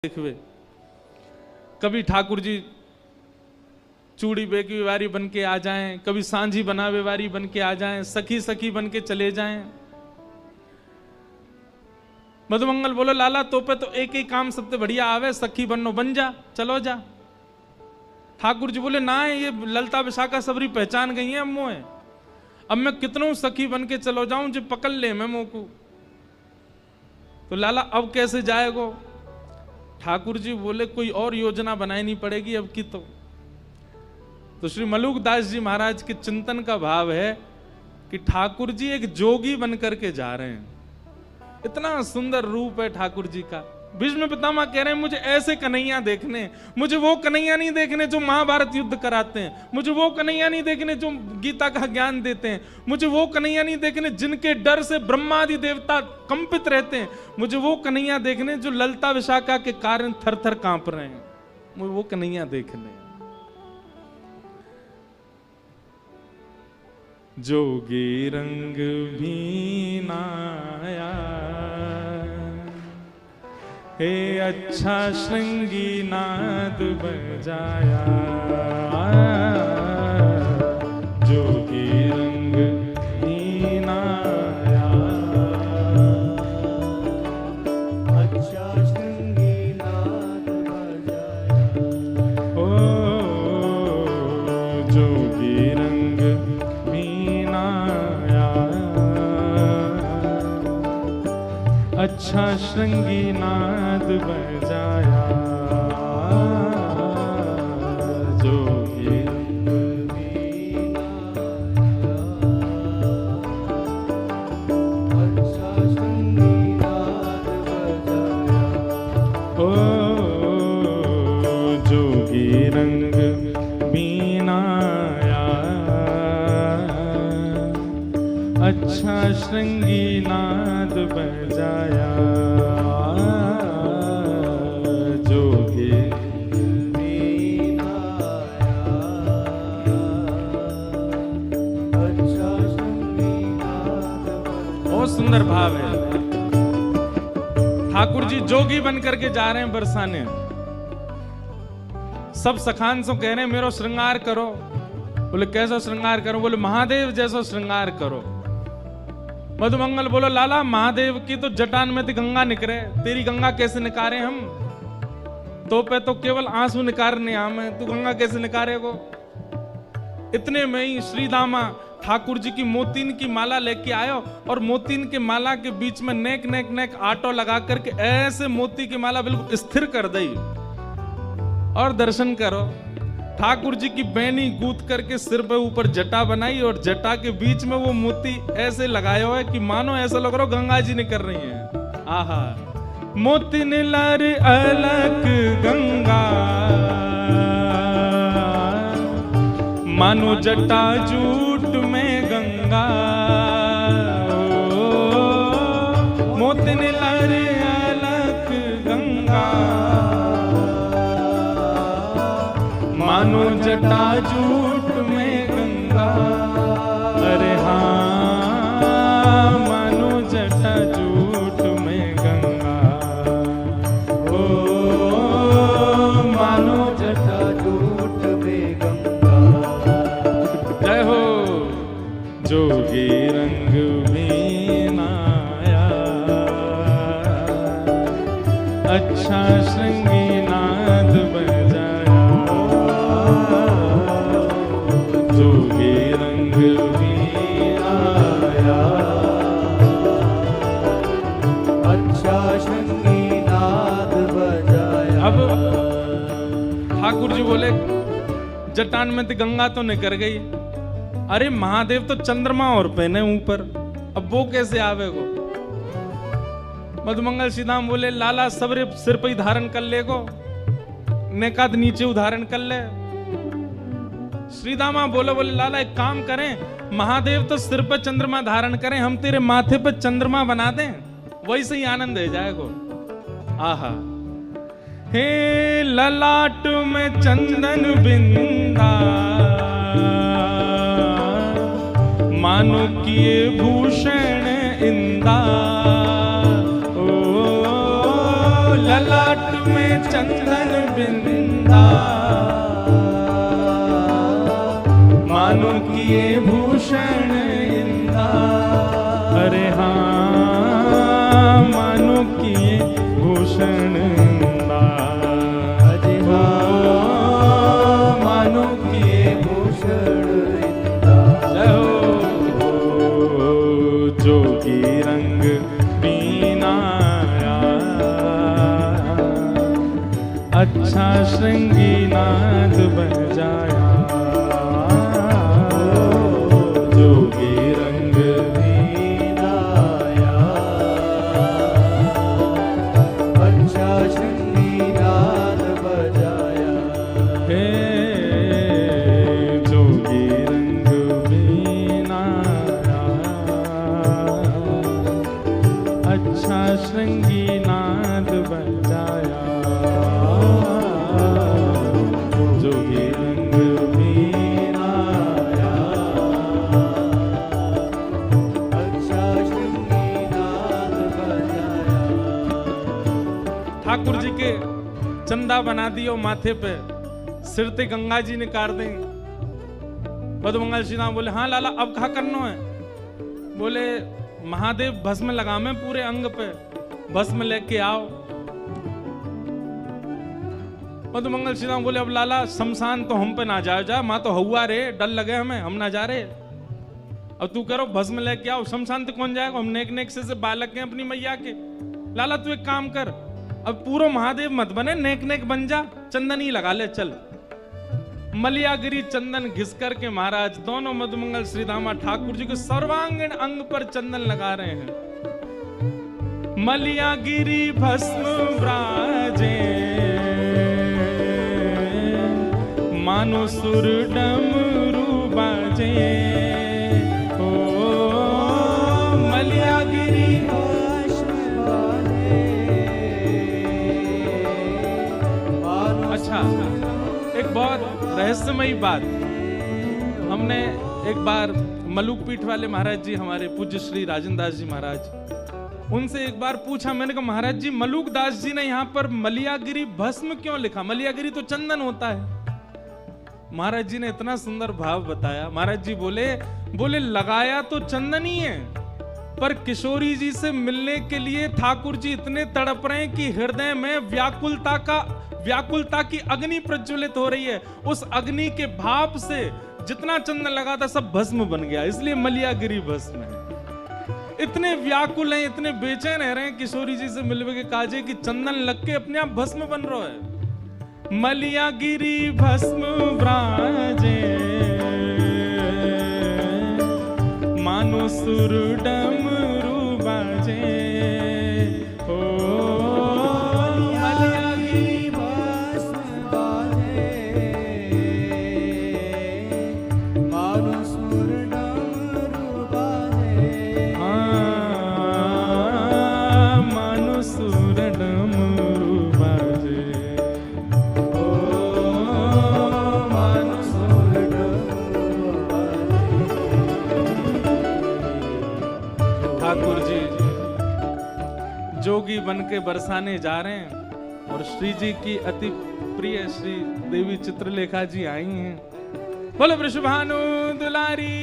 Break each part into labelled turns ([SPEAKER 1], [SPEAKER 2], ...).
[SPEAKER 1] देखवे। कभी ठाकुर जी चूड़ी बेकी वारी बन के आ जाएं, कभी सांझी बनावे वारी बन के आ जाएं, सखी सखी बन के चले जाएं। मधुमंगल बोलो लाला तो पे तो एक ही काम सबसे बढ़िया आवे, सखी बनो बन जा, चलो जा। ठाकुर जी बोले ना ये ललता विशाखा सबरी पहचान गई है अम्मो है, अब मैं कितनों सखी बन के चलो जाऊं जो पकड़ ले मैं मोकू। तो लाला अब कैसे जाएगो? ठाकुर जी बोले कोई और योजना बनानी पड़ेगी अब की। तो श्री मलुक दास जी महाराज के चिंतन का भाव है कि ठाकुर जी एक जोगी बन करके जा रहे हैं। इतना सुंदर रूप है ठाकुर जी का। भीष्म पितामह कह रहे हैं मुझे ऐसे कन्हैया देखने, मुझे वो कन्हैया नहीं देखने जो महाभारत युद्ध कराते हैं, मुझे वो कन्हैया नहीं देखने जो गीता का ज्ञान देते हैं, मुझे वो कन्हैया नहीं देखने जिनके डर से ब्रह्मादि देवता कंपित रहते हैं, मुझे वो कन्हैया देखने जो ललता विशाखा के कारण थर थर कांप रहे हैं, मुझे वो कन्हैया देखने। जोगी रंग भी नाया हे अच्छा श्रृंगी नाद बजाया, जोगी रंग भी नाया
[SPEAKER 2] अच्छा श्रृंगी नाद बजाया।
[SPEAKER 1] ओ जोगी रंग भी नाया अच्छा श्रृंगी नाद बजाया, जोगी
[SPEAKER 2] रंग भी नाया अच्छा श्रृंगी नाद बजाया।
[SPEAKER 1] ओ जोगी रंग बीनाया अच्छा श्रृंगी नाद बजाया, जोगी
[SPEAKER 2] भी नाया अच्छा श्रृंगी नाद बजाया।
[SPEAKER 1] बहुत सुंदर भाव है। ठाकुर जी जोगी बन करके जा रहे हैं बरसाने। सब सखान से कह रहे हैं मेरो श्रृंगार करो। बोले कैसा श्रृंगार करो? बोले महादेव जैसा श्रृंगार करो। मधुमंगल बोलो लाला महादेव की तो जटान में थी गंगा निकले, तेरी गंगा कैसे निकारे हम? तो पे तो केवल आंसू निकारने आम है, तू गंगा कैसे निकारेगो? इतने में ही श्री दामा ठाकुर जी की मोतीन की माला लेके आयो और मोतीन के माला के बीच में नेक नेक नेक आटो लगा करके ऐसे मोती की माला बिल्कुल स्थिर कर दी और दर्शन करो। ठाकुर जी की बैनी गूंथ करके सिर पे ऊपर जटा बनाई और जटा के बीच में वो मोती ऐसे लगाया हुआ है कि मानो ऐसा लग रहा हो गंगा जी निकल रही हैं। आहा मोती नीलर अलग गंगा मानो जटा जूट में गंगा, मोती नीलर अलग गंगा मानो जटा जूट में गंगा। अरे हाँ मानो जटा जूट में गंगा, ओ मानो
[SPEAKER 2] जटा जूट में गंगा।
[SPEAKER 1] जय हो। जोगी रंग में नाया अच्छा श्रृंगी नाद बजाया, जोगी रंग भी आया
[SPEAKER 2] अच्छा श्रृंगी नाद बजाया।
[SPEAKER 1] अब ठाकुर जी बोले जटान में तो गंगा तो निकल गई, अरे महादेव तो चंद्रमा और पहने ऊपर, अब वो कैसे आवेगो? मधुमंगल सीधाम बोले लाला सबरे सिर पे ही धारण कर लेगो, नेकाद नीचे उधारण कर ले। श्रीदामा बोले बोले लाला एक काम करें, महादेव तो सिर पर चंद्रमा धारण करें, हम तेरे माथे पर चंद्रमा बना दें, वैसे ही आनंद है जाएगो। आहा हे ललाट में चंदन बिंदा मानो किए भूषण इंदा, ओ ललाट में चंदन बिंदा, मानो किए भूषण इंदा। अरे हाँ मानो किए भूषण इंदा।
[SPEAKER 2] अरे हाँ मानो किए भूषण इंदा।
[SPEAKER 1] जय हो जोगी रंग बीनाया, अच्छा श्रृंगी नाद बजाया। जोगी रंग
[SPEAKER 2] बीनाया, अच्छा श्रृंगी नाद बजाया।
[SPEAKER 1] हे जोगी रंग बीनाया, अच्छा श्रृंगी नाद बजाया। जोगी रंग बीनाया,
[SPEAKER 2] अच्छा श्रृंगी नाद बजाया।
[SPEAKER 1] ठाकुर जी के चंदा बना दियो माथे पे, सिर ते गंगा जी ने कार दें। पद्मंगल श्री राम बोले हाँ लाला अब कहा करनो है? बोले महादेव भस्म लगावे पूरे अंग पे, भस्म लेके आओ। पद्मंगल श्री राम बोले अब लाला शमशान तो हम पे ना जाओ, जा माँ तो हुआ रे, डर लगे हमें, हम ना जा रहे। अब तू करो भस्म लेके आओ, शमशान तो कौन जाएगा, हम नेक नेक से बालक हैं अपनी मैया के। लाला तू एक काम कर, अब पूरा महादेव मत बने, नेक नेक बन जा, चंदन ही लगा ले चल। मलियागिरी चंदन घिस करके महाराज दोनों मधुमंगल श्री दामा ठाकुर जी के सर्वांगीण अंग पर चंदन लगा रहे हैं। मलियागिरी भस्म ब्राजे, मानो सुर डमरू बाजे। ओ मलियागिरी अच्छा एक बहुत रहस्यमयी बात, हमने एक बार मलुक पीठ वाले महाराज जी हमारे पूज्य श्री राजेंद्र दास जी महाराज, उनसे एक बार पूछा, मैंने कहा महाराज जी मलुक दास जी ने यहाँ पर मलियागिरी भस्म क्यों लिखा, मलियागिरी तो चंदन होता है। महाराज जी ने इतना सुंदर भाव बताया। महाराज जी बोले लगाया तो चंदन ही है, पर किशोरी जी से मिलने के लिए ठाकुर जी इतने तड़प रहे हैं कि हृदय में व्याकुलता की अग्नि प्रज्वलित हो रही है। उस अग्नि के भाप से जितना चंदन लगा था सब भस्म बन गया, इसलिए मलियागिरी भस्म है। इतने व्याकुल हैं, इतने बेचैन रह रहे हैं किशोरी जी से मिलने के काजे कि चंदन लग के अपने आप भस्म बन रहा है। मलियागिरी भस्म ब्राजे, मानो सुर डमरू बाजे। ओ
[SPEAKER 2] मलियागिरी भस्म बाजे, मानो सुर डमरू बाजे।
[SPEAKER 1] मानो सुर डमरू बाजे।
[SPEAKER 2] मानो सुर डमरू बाजे।
[SPEAKER 1] ठाकुर जी जोगी बन के बरसाने जा रहे हैं और श्री जी की अति प्रिय श्री देवी चित्रलेखा जी आई हैं। बोलो वृषभानु दुलारी।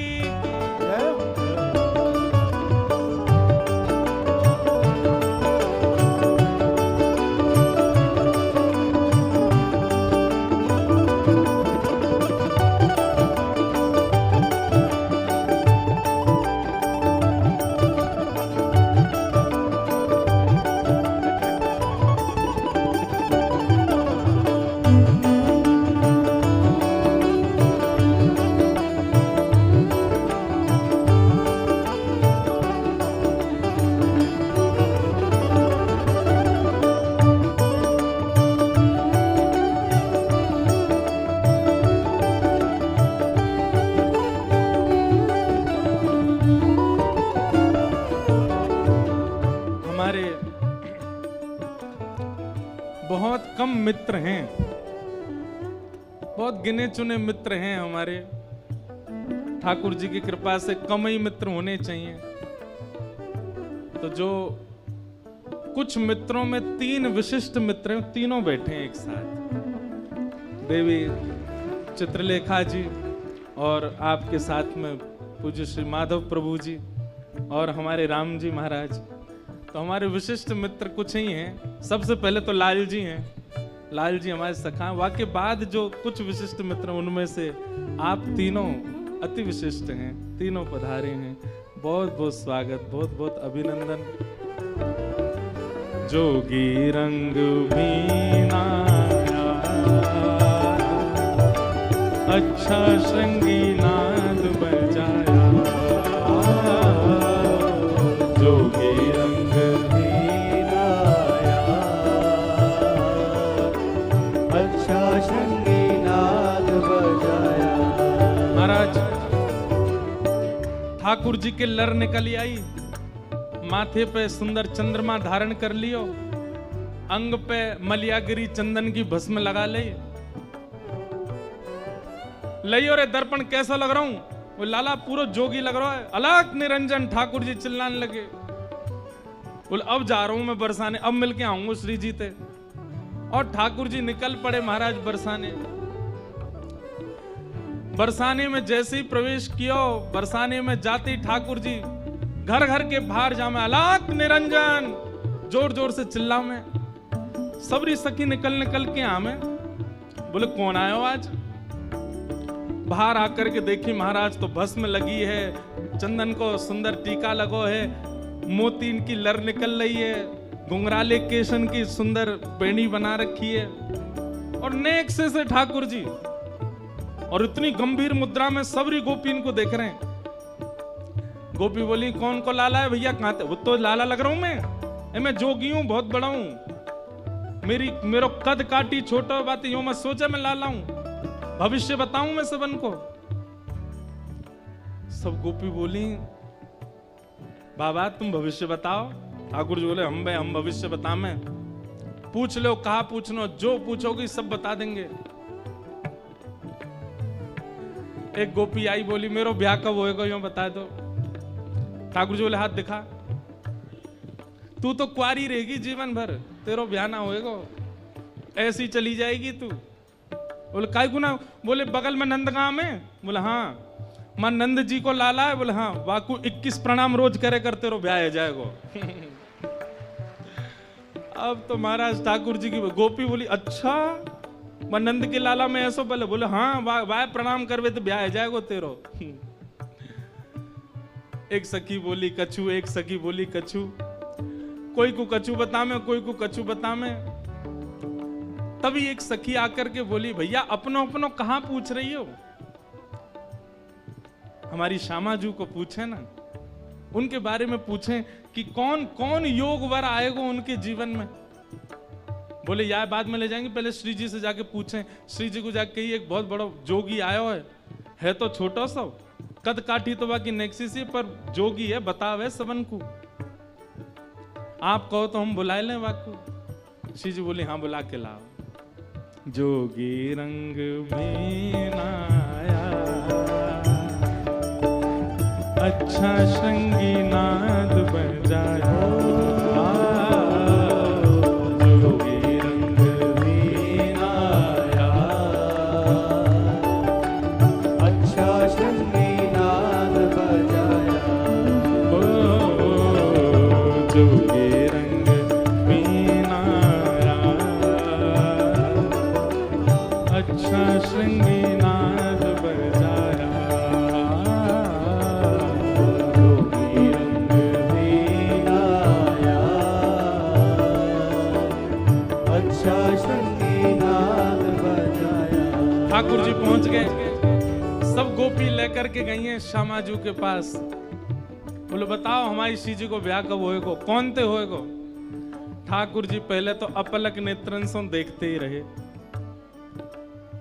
[SPEAKER 1] बहुत कम मित्र हैं, बहुत गिने चुने मित्र हैं हमारे। ठाकुर जी की कृपा से कम ही मित्र होने चाहिए। तो जो कुछ मित्रों में 3 विशिष्ट मित्र हैं, तीनों बैठे हैं एक साथ। देवी चित्रलेखा जी और आपके साथ में पूज्य श्री माधव प्रभु जी और हमारे राम जी महाराज। तो हमारे विशिष्ट मित्र कुछ ही हैं। सबसे पहले तो लाल जी हैं। लाल जी हमारे सखा। वाके बाद जो कुछ विशिष्ट मित्र उनमें से आप तीनों अति विशिष्ट हैं, तीनों पधारे हैं। बहुत बहुत स्वागत, बहुत बहुत अभिनंदन। जोगी रंग मीना अच्छा श्रृंगी नाद बजाया, जोगी रंग मीना
[SPEAKER 2] अच्छा श्रृंगी नाद बजाया।
[SPEAKER 1] महाराज ठाकुर जी के लर निकल आई, माथे पे सुंदर चंद्रमा धारण कर लियो, अंग पे मलियागिरी चंदन की भस्म लगा ले। लियो रे दर्पण कैसा लग रहा हूं? वो लाला पूरा जोगी लग रहा है, अलग निरंजन। ठाकुर जी चिल्लाने लगे, बोले अब जा रहा हूं मैं बरसाने, अब मिलके आऊंगा श्री जी ते। और ठाकुर जी निकल पड़े महाराज बरसाने। बरसाने में जैसे ही प्रवेश किया, बरसाने में जाते ही ठाकुर जी घर घर के बाहर जामे, अलग निरंजन जोर जोर से चिल्ला में। सबरी सखी निकल निकल के आमे, बोले कौन आयो आज? बाहर आकर के देखी महाराज तो भस्म लगी है, चंदन को सुंदर टीका लगो है, मोती इनकी लर निकल रही है, घुंघराले केशन की सुंदर बेणी बना रखी है, और नेक से ठाकुर जी, और इतनी गंभीर मुद्रा में सबरी गोपी इनको देख रहे हैं। गोपी बोली कौन को लाला है भैया? कहां थे? वो तो लाला लग रहा हूं मैं जोगी हूं, बहुत बड़ा हूं, मेरो कद काटी छोटा बात यूं मत सोचा मैं लाला हूं, भविष्य बताऊं मैं सबन को। सब गोपी बोली बाबा तुम भविष्य बताओ। ठाकुर जी बोले हम भविष्य बता में, पूछ लो कहा पूछनो, जो पूछोगी सब बता देंगे। एक गोपी आई बोली मेरो ब्याह कब होएगा यूं बता दो। ठाकुर जी बोले हाथ दिखा, तू तो कुआरी रहेगी जीवन भर, तेरो ब्याह ना होएगा, ऐसी चली जाएगी तू। बोले काय गुना? बोले बगल में नंदगांव में। बोले हाँ। मां नंद जी को लाला है? बोले हाँ। वाकू 21 प्रणाम रोज करे कर तेरो ब्याह हो जाएगा। अब तो महाराज ठाकुर जी की गोपी बोली अच्छा मां नंद के लाला में ऐसो बोले? बोले हाँ वाह प्रणाम करवे तो ब्याह हो जाएगा तेरो। एक सखी बोली कछु, एक सखी बोली कछु, कोई को कछु बता में, कोई को कछु बता में। तभी एक सखी आकर के बोली भैया अपनो अपनो कहां पूछ रही हो? हमारी श्यामा जी को पूछे ना, उनके बारे में पूछें कि कौन कौन योग वर आएगा उनके जीवन में। बोले यार बाद में ले जाएंगे, पहले श्री जी से जाके पूछें। श्री जी को जाके कही एक बहुत बड़ा जोगी आयो है तो छोटा सा, कद काठी तो बाकी नेक्सी से, पर जोगी है बतावे सबन को। आप कहो तो हम बुला लें वाकू। श्री जी बोले हाँ बुला के लाओ। जोगी रंग में आया अच्छा श्रृंगी नाद बजाया, जोगी रंग में आया
[SPEAKER 2] अच्छा श्रृंगी नाद बजाया।
[SPEAKER 1] जोगी रंग में आया अच्छा श्रृंगी नाद बजाया,
[SPEAKER 2] जोगी रंग में आया अच्छा श्रृंगी नाद बजाया।
[SPEAKER 1] ठाकुर जी पहुंच गए, सब गोपी लेकर के गई हैं श्यामा जी के पास। बोलो बताओ हमारी श्री जी को ब्याह कब होएगो, कौन ते होएगो? ठाकुर जी पहले तो अपलक नेत्रन से देखते ही रहे,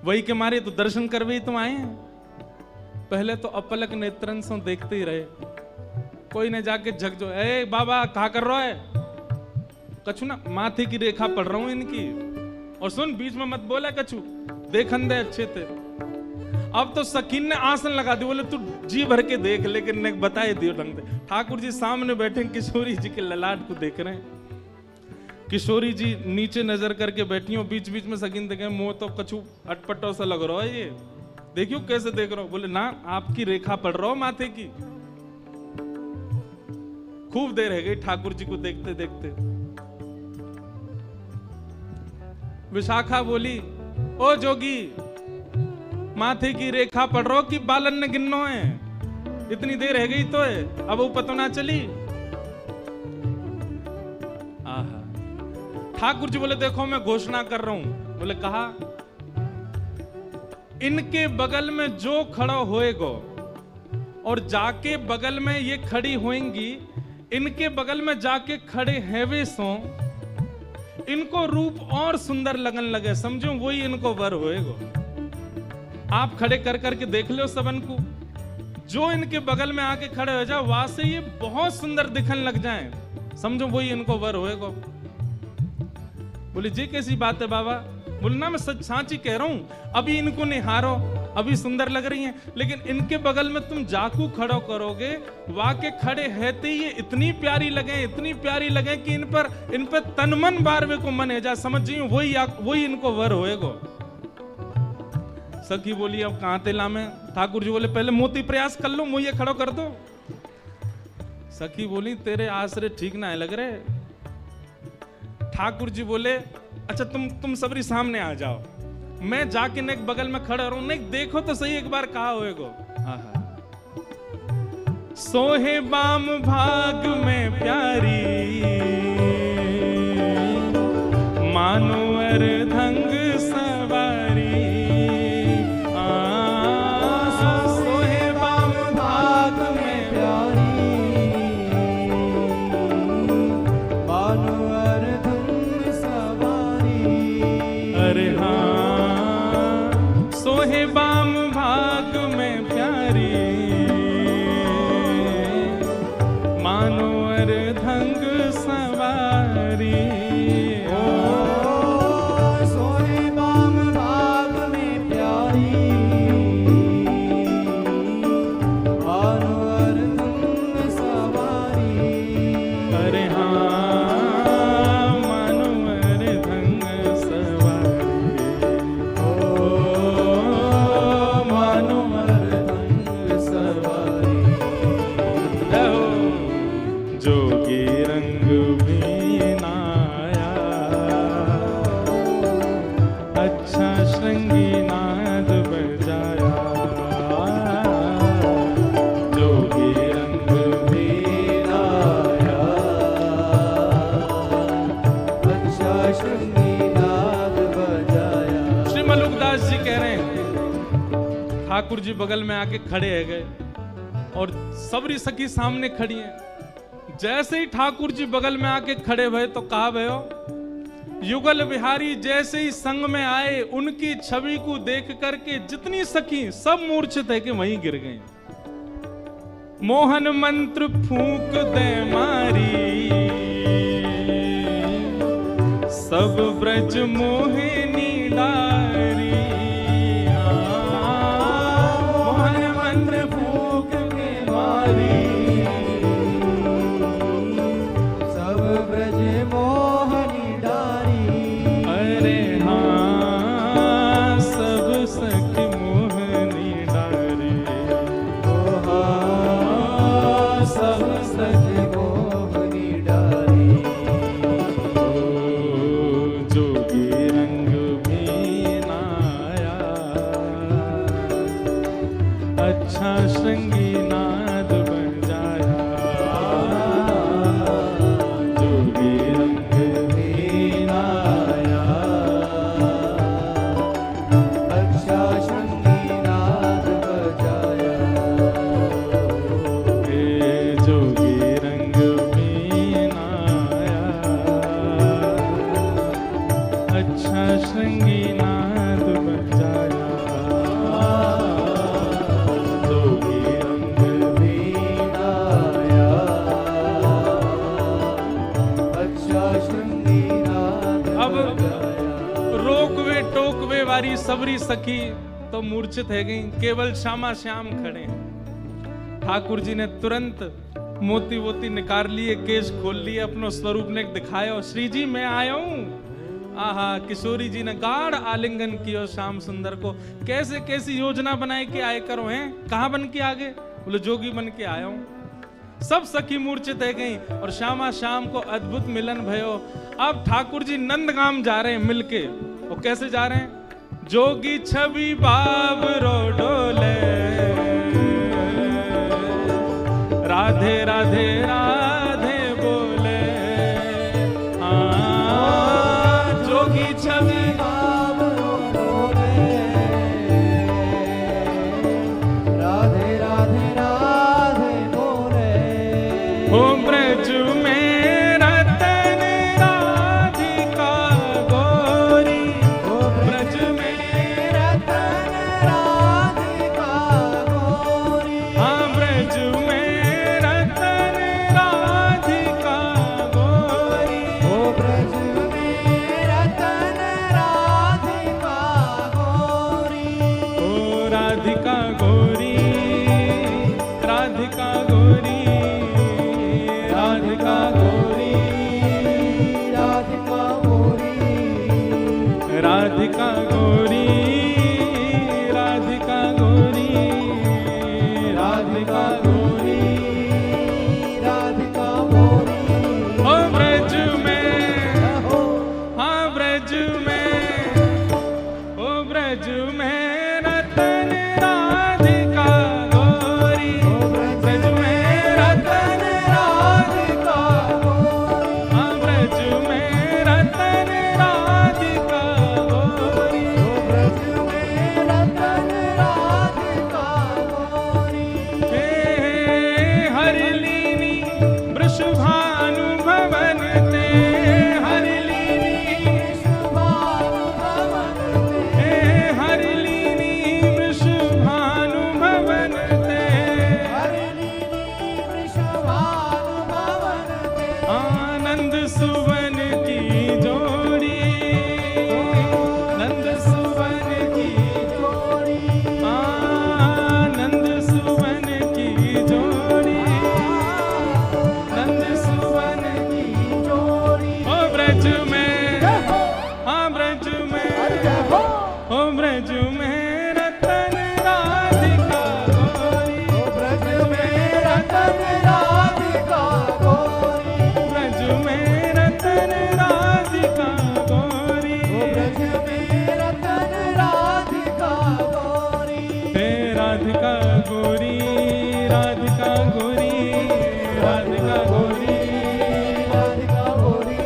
[SPEAKER 1] वही के मारे तो दर्शन करवे ही तुम आए हैं। पहले तो अपलक नेत्रन से देखते ही रहे, कोई ने जाके झक जो ए बाबा कहा कर रहा है? कछु ना माथे की रेखा पढ़ रहा हूं इनकी, और सुन बीच में मत बोला कछु, देखन दे अच्छे थे। अब तो सकीन ने आसन लगा दी, बोले तू जी भर के देख, लेकिन ने बताए दियो ढंग से। ठाकुर जी सामने बैठे किशोरी जी के ललाट को देख रहे हैं। किशोरी जी नीचे नजर करके बैठी हो, बीच बीच में सकीन देखे मुंह तो कछु अटपटो सा लग रहा है ये, देखियो कैसे देख रहा हो। बोले ना आपकी रेखा पड़ रहा हो माथे की। खूब देर है गई ठाकुर जी को देखते देखते। विशाखा बोली, ओ जोगी माथे की रेखा पड़ रहा हो कि बालन ने गिनो है, इतनी देर है गई तो है, अब वो पता ना चली। आहा, ठाकुर जी बोले देखो मैं घोषणा कर रहा हूं। बोले कहा, इनके बगल में जो खड़ा होएगा और जाके बगल में ये खड़ी होंगी, इनके बगल में जाके खड़े हैं वे सो, इनको रूप और सुंदर लगन लगे, समझो वही इनको वर होएगा। आप खड़े कर करके देख लो सबन को, जो इनके बगल में आके खड़े हो जाओ वहां से ये बहुत सुंदर दिखने लग जाएं, समझो वही इनको वर होएगा। बोले जी कैसी बात है बाबा? बोले ना मैं सच साची कह रहा हूं, अभी इनको निहारो, अभी सुंदर लग रही हैं, लेकिन इनके बगल में तुम जाकू खड़ो करोगे, वाके खड़े रहते ही ये इतनी प्यारी लगे, इतनी प्यारी लगे कि इन पर तन मन बारवे को मन है जा, समझ जाइए वही इनको वर होएगा। सखी बोली अब कहां तेला में? ठाकुर जी बोले पहले मोती प्रयास कर लो, मुझे खड़ो कर दो। सखी बोली तेरे आसरे ठीक ना है लग रहे। ठाकुर जी बोले अच्छा तुम सबरी सामने आ जाओ, मैं जाके नेक बगल में खड़ा रहूं, नेक देखो तो सही एक बार कहा होएगो। सोहे बाम भाग में प्यारी, मानो अर्धंग सवारी। सोहे बाम भाग में
[SPEAKER 2] प्यारी, मानो अर्धंग सवारी।
[SPEAKER 1] अरे हाँ, सोहे बाम भाग में प्यारी, मानो अर्धंग सवारी।
[SPEAKER 2] सोहे बाम भाग में प्यारी, मानो अर्धंग सवारी।
[SPEAKER 1] अरे हाँ, मानो अर्धंग सवारी।
[SPEAKER 2] मानो अर्धंग सवारी।
[SPEAKER 1] जोगी रंग भी नाया, अच्छा श्रृंगी नाद बजाया। जोगी रंग भी
[SPEAKER 2] आया, अच्छा श्रृंगी नाद बजाया।
[SPEAKER 1] श्री मलुकदास जी कह रहे हैं, ठाकुर जी बगल में आके खड़े है गए और सबरी सखी सामने खड़ी है। जैसे ही ठाकुर जी बगल में आके खड़े हुए तो कहा भयो, युगल बिहारी जैसे ही संग में आए, उनकी छवि को देख करके जितनी सखी सब मूर्छित है कि वहीं गिर गई। मोहन मंत्र फूंक दे मारी, सब ब्रज मोहिनी डारी। मोहन मंत्र फूंक के मारी,
[SPEAKER 2] सब ब्रज मोहनी डारी।
[SPEAKER 1] अरे हाँ, सब सखी मोहनी डारी।
[SPEAKER 2] सब सखी मोहनी डारी।
[SPEAKER 1] जोगी रंग भी नाया, अच्छा श्रृंगी नाद बजाया। जोगी रंग भी नाया,
[SPEAKER 2] अच्छा श्रृंगी नाद बजाया।
[SPEAKER 1] जोगी रंग भी नाया, अच्छा श्रृंगी नाद बजाया। जोगी रंग
[SPEAKER 2] भी आया, अच्छा श्रृंगी नाद
[SPEAKER 1] अब
[SPEAKER 2] बजाया।
[SPEAKER 1] रोकवे टोकवे वारी सबरी सखी तो मूर्छित है गई, केवल श्यामा श्याम खड़े हैं। ठाकुर जी ने तुरंत मोती वोती निकाल लिए, केश खोल लिए, अपनो स्वरूप ने दिखायो, श्री जी मैं आया हूं। आहा, किशोरी जी ने गाढ़ आलिंगन कियो श्याम सुंदर को। कैसे कैसी योजना बनाए के आए करो हैं, कहां बन के आगे? बोले जोगी बन के आया हूं। सब सखी मूर्छित है गई और श्यामा श्याम को अद्भुत मिलन भयो। अब ठाकुर जी नंदगाम जा रहे हैं मिलके। वो कैसे जा रहे हैं? जोगी छवि बाबरो डोले, राधे राधे राधे बोले। हाँ, जोगी छवि
[SPEAKER 2] बाबरो डोले, राधे राधे राधे बोले।
[SPEAKER 1] हो ब्रज में रतन राधिका गोरी,
[SPEAKER 2] ओ ब्रज में रतन राधिका गोरी।
[SPEAKER 1] हाँ ब्रज में रतन राधिका गोरी।
[SPEAKER 2] ओ ब्रज में रतन राधिका गोरी।
[SPEAKER 1] ओ राधिका गोरी, राधिका गोरी, राधिका गोरी,
[SPEAKER 2] राधिका गोरी।
[SPEAKER 1] राधिका गोरी, राधिका गोरी, राधिका गोरी।
[SPEAKER 2] राधिका गोरी।
[SPEAKER 1] ओ ब्रज में,
[SPEAKER 2] हो
[SPEAKER 1] हाँ ब्रज में, ओ ब्रज में रतन राधिका गोरी।
[SPEAKER 2] ओ ब्रज में रतन राधिका गोरी।
[SPEAKER 1] हाँ ब्रज में रतन राधिका गोरी।
[SPEAKER 2] ओ ब्रज में रतन राधिका गोरी।
[SPEAKER 1] हे हरलीनी वृषभानु भवन ते, हरलीनी,
[SPEAKER 2] शुभानु भवन ते।
[SPEAKER 1] हे हरलीनी वृषभानु भवन ते।
[SPEAKER 2] हरिलीनी वृषभानु भवन ते।
[SPEAKER 1] आनंद सुवन की जोड़ी, नंद सुवन की,
[SPEAKER 2] जोड़ी।
[SPEAKER 1] आनंद सुवन की जोड़ी, नंद सुवन की।
[SPEAKER 2] जोड़ी।
[SPEAKER 1] ओ ब्रज में, हाँ ब्रज में,
[SPEAKER 2] हो
[SPEAKER 1] ओ ब्रज में रतन राधिका गोरी।
[SPEAKER 2] ओ ब्रज में रतन राधिका गोरी।
[SPEAKER 1] ब्रज में रतन राधिका गोरी।
[SPEAKER 2] ओ ब्रज में रतन राधिका गोरी।
[SPEAKER 1] हे राधिका गोरी, राधिका गोरी, राधिका गोरी,
[SPEAKER 2] राधिका गोरी।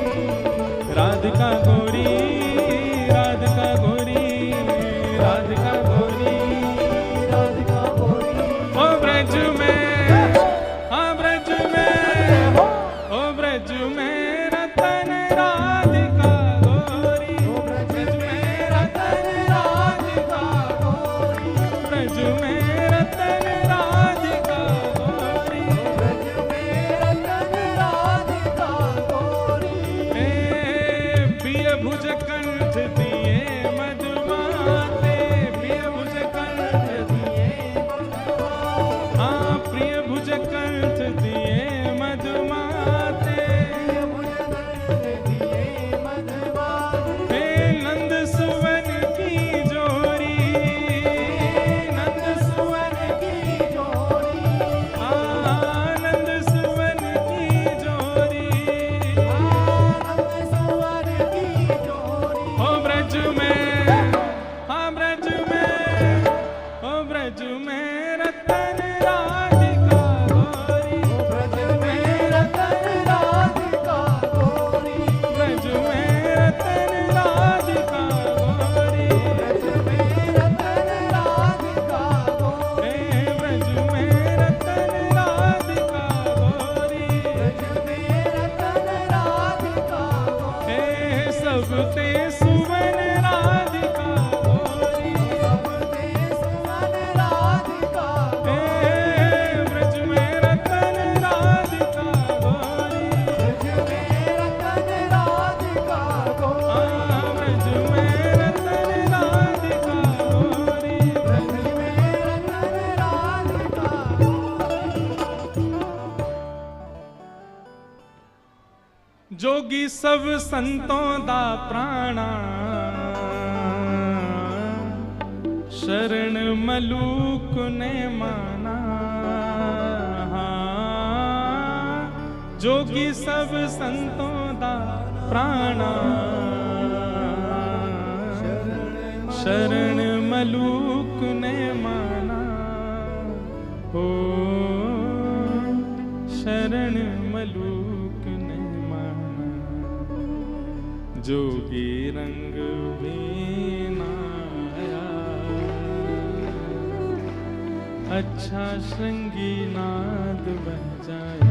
[SPEAKER 1] राधिका गोरी, राधिका गोरी, राधिका गोरी।
[SPEAKER 2] राधिका गोरी।
[SPEAKER 1] ओ ब्रज में, हाँ ब्रज में, ओ ब्रज में रतन राधिका गोरी।
[SPEAKER 2] ओ ब्रज में रतन राधिका गोरी।
[SPEAKER 1] ब्रज में रतन राधिका जोगी सब संतों दा प्राणा, शरण मलूक ने माना। जोगी सब संतों दा प्राणा, शरण मलूक ने माना। हो शरण मलूक ने माना। जोगी रंग में ना आया, अच्छा श्रृंगी नाद बह जाए।